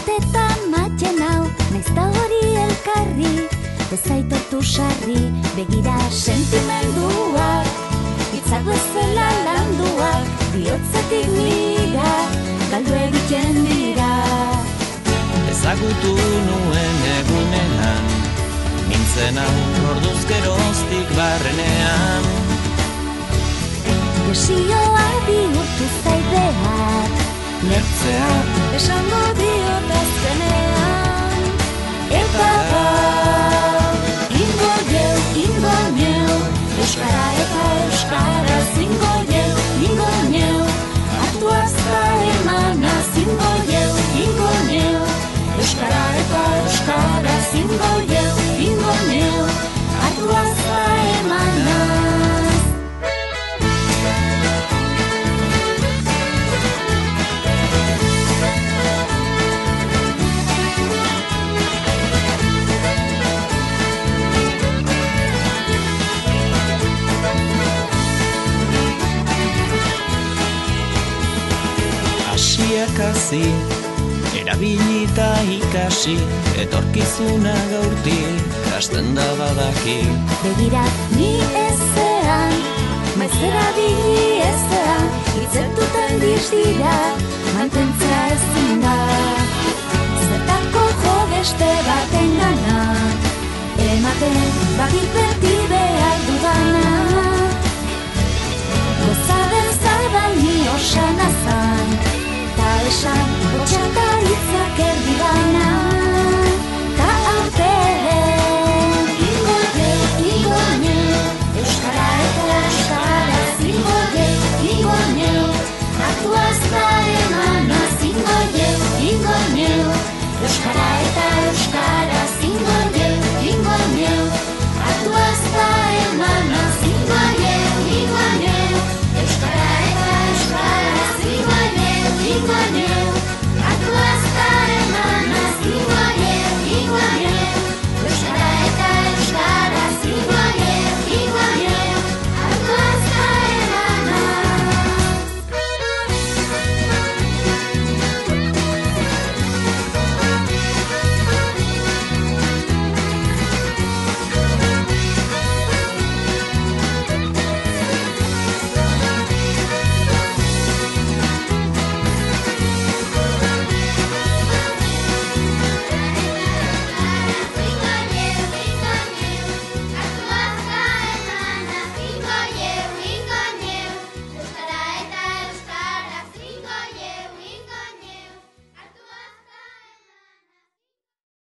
Urtetan maten hau, naizta hori elkarri, ezaitortu sarri, begira sentimenduak, hitzak bezala landuak, bihotzetik liga, galdu egiten dira. Ezagutu nuen egunean, nintzenan orduz geroztik barrenean. Desioa bihurtu zaideak, Lertzea esango diot azkenean. Eta ingo jeu, euskara eta euskaraz ingo jeu, hartu azta emanaz ingo jeu, euskara eta euskaraz ingo jeu, hartu azta emanaz. Hasi, erabilita ikasi, etorkizuna gaurtik, hasten da badaki. Begira, ni ezean, maizera bili ezean, hitzetuten dira, mantentzea